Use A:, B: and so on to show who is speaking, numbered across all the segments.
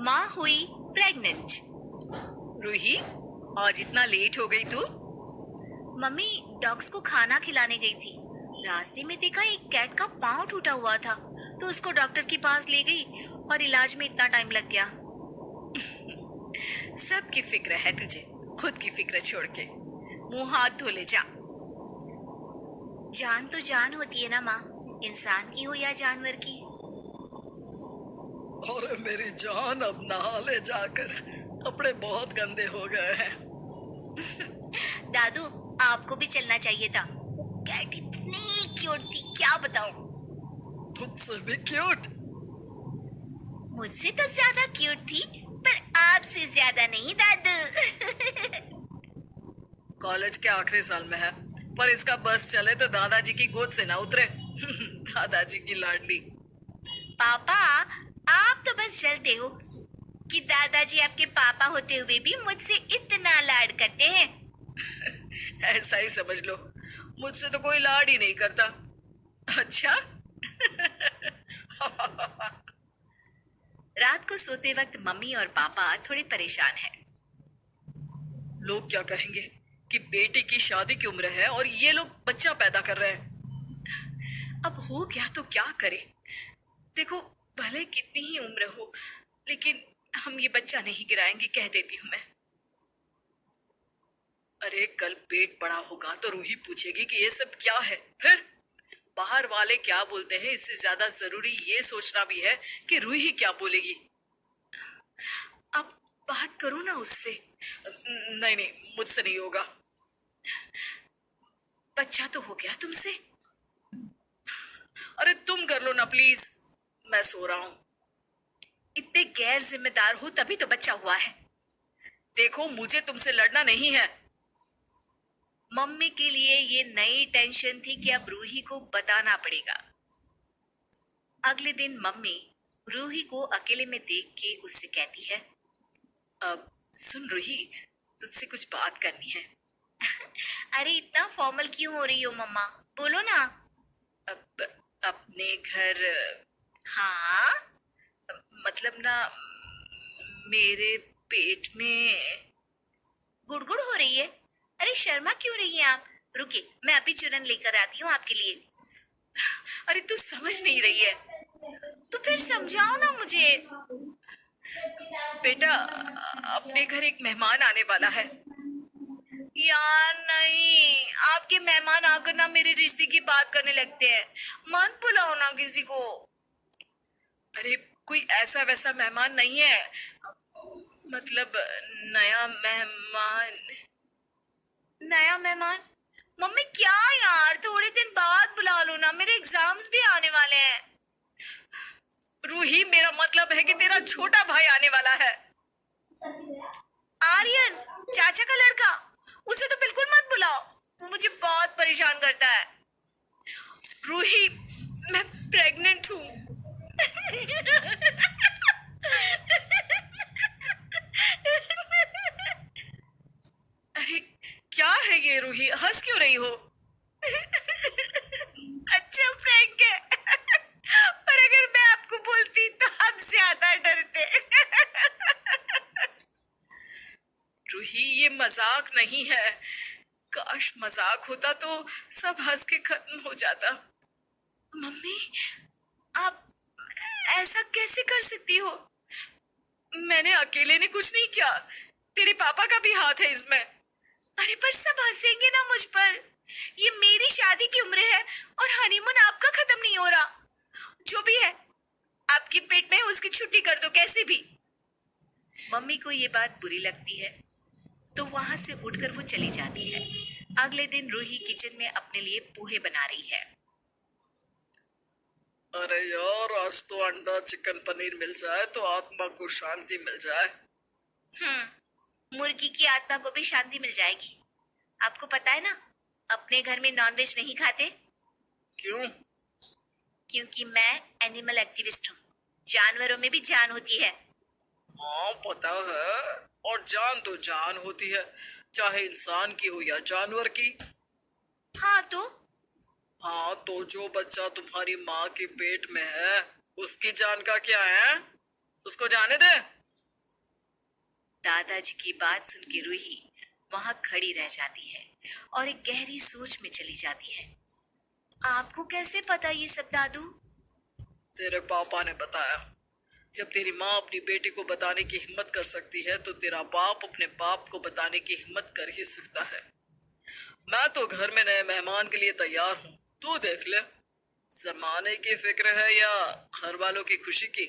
A: माँ हुई प्रेग्नेंट।
B: रूही, आज इतना लेट हो गई तू?
A: मम्मी डॉग्स को खाना खिलाने गई थी। रास्ते में देखा एक कैट का पाँव टूटा हुआ था, तो उसको डॉक्टर के पास ले गई और इलाज में इतना टाइम लग गया।
B: सबकी फिक्र है तुझे, खुद की फिक्र छोड़ के मुंह हाथ धो ले जा।
A: जान तो जान होती है ना माँ, इंसान की हो या जानवर की।
B: अरे मेरी जान, अब नहा ले जाकर, कपड़े बहुत गंदे हो गए हैं।
A: दादू आपको भी चलना चाहिए था। वो कैट इतनी क्यूट थी, क्या बताऊं।
B: तुझसे भी क्यूट?
A: मुझसे तो ज्यादा क्यूट थी, पर आपसे ज्यादा नहीं दादू।
B: कॉलेज के आखिरी साल में है, पर इसका बस चले तो दादाजी की गोद से ना उतरे। दादाजी की लाडली।
A: पापा आप तो बस जलते हो कि दादाजी आपके पापा होते हुए भी मुझसे इतना लाड करते हैं।
B: ऐसा ही समझ लो, मुझसे तो कोई लाड ही नहीं करता। अच्छा।
A: रात को सोते वक्त मम्मी और पापा थोड़े परेशान हैं।
B: लोग क्या कहेंगे कि बेटी की शादी की उम्र है और ये लोग बच्चा पैदा कर रहे हैं। अब हो गया तो क्या करें। देखो, भले कितनी ही उम्र हो, लेकिन हम ये बच्चा नहीं गिराएंगे, कह देती हूँ मैं। अरे कल पेट बड़ा होगा तो रूही पूछेगी कि ये सब क्या है। फिर बाहर वाले क्या बोलते हैं, इससे ज्यादा जरूरी ये सोचना भी है कि रूही क्या बोलेगी। अब बात करो ना उससे। नहीं नहीं, मुझसे नहीं होगा। बच्चा तो हो गया तुमसे। अरे तुम कर लो ना प्लीज, मैं सो रहा हूं। इतने गैर जिम्मेदार हो तभी तो बच्चा हुआ है। देखो, मुझे तुमसे लड़ना नहीं है।
A: मम्मी के लिए ये नई टेंशन थी कि अब रूही को बताना पड़ेगा। अगले दिन मम्मी रूही को अकेले में देख के उससे कहती है,
B: अब सुन रूही, तुझसे कुछ बात करनी है।
A: अरे इतना फॉर्मल क्यों हो रही हो मम्मा, बोलो ना।
B: अब अपने घर,
A: हाँ
B: मतलब ना, मेरे पेट में।
A: गुड़गुड़ हो रही है। अरे शर्मा क्यों रही है आप। रुकिए मैं अभी चूरन लेकर आती हूँ आपके लिए।
B: अरे तू समझ नहीं रही है।
A: तो फिर समझाओ ना मुझे।
B: बेटा, अपने घर एक मेहमान आने वाला है।
A: यार नहीं, आपके मेहमान आकर ना मेरे रिश्ते की बात करने लगते हैं। मत बुलाओ ना किसी को।
B: अरे कोई ऐसा वैसा मेहमान नहीं है, मतलब नया मेहमान।
A: नया मेहमान? मम्मी क्या यार, थोड़े दिन बाद बुला लो ना, मेरे एग्जाम्स भी आने वाले हैं।
B: रूही, मेरा मतलब है कि तेरा छोटा भाई आने वाला है।
A: आर्यन, चाचा का लड़का। उसे तो बिल्कुल मत बुलाओ, वो मुझे बहुत परेशान करता है।
B: रूही, मैं प्रेग्नेंट हूँ। अरे क्या है ये रूही, हंस क्यों रही हो?
A: अच्छा प्रैंक है। पर अगर मैं आपको बोलती तो आप ज्यादा डरते।
B: रूही, ये मजाक नहीं है। काश मजाक होता तो सब हंस के खत्म हो जाता।
A: मम्मी आप ऐसा कैसे कर सकती हो।
B: मैंने अकेले ने कुछ नहीं किया, तेरे पापा का भी हाथ है इसमें।
A: अरे पर सब हंसेंगे ना मुझ पर। ये मेरी शादी की उम्र है और हनीमून आपका खत्म नहीं हो रहा। जो भी है आपके पेट में है, उसकी छुट्टी कर दो कैसे भी। मम्मी को ये बात बुरी लगती है तो वहां से उठकर वो चली जाती है। अगले दिन रूही किचन में अपने लिए पोहे बना रही है।
B: अरे यार, आज तो अंडा चिकन पनीर मिल जाए तो आत्मा को शांति मिल जाए।
A: मुर्गी की आत्मा को भी शांति मिल जाएगी। आपको पता है ना, अपने घर में नॉनवेज नहीं खाते।
B: क्यों?
A: क्योंकि मैं एनिमल एक्टिविस्ट हूँ। जानवरों में भी जान होती है।
B: हाँ पता है, और जान तो जान होती है, चाहे इंसान की हो या जानवर की।
A: हाँ तो
B: हाँ तो जो बच्चा तुम्हारी माँ के पेट में है, उसकी जान का क्या है? उसको जाने दे।
A: दादाजी की बात सुन के रूही वहां खड़ी रह जाती है और एक गहरी सोच में चली जाती है। आपको कैसे पता ये सब दादू?
B: तेरे पापा ने बताया। जब तेरी माँ अपनी बेटी को बताने की हिम्मत कर सकती है तो तेरा बाप अपने बाप को बताने की हिम्मत कर ही सकता है। मैं तो घर में नए मेहमान के लिए तैयार हूँ, तू देख ले। जमाने की फिक्र है या घर वालों की खुशी की?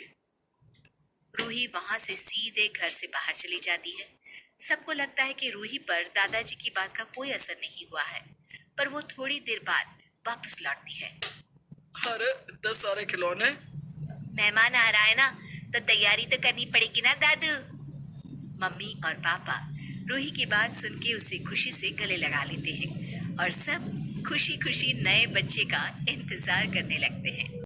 A: रूही वहां से सीधे घर से बाहर चली जाती है। सबको लगता है कि रूही पर दादाजी की बात का कोई असर नहीं हुआ है, पर वो थोड़ी देर बाद वापस लौटती है।
B: अरे 10 सारे खिलौने।
A: मेहमान आ रहा है ना, तो तैयारी तो करनी पड़ेगी ना दादू। मम्मी और पापा रूही की बात सुन के उसे खुशी से गले लगा लेते हैं और सब खुशी खुशी नए बच्चे का इंतजार करने लगते हैं।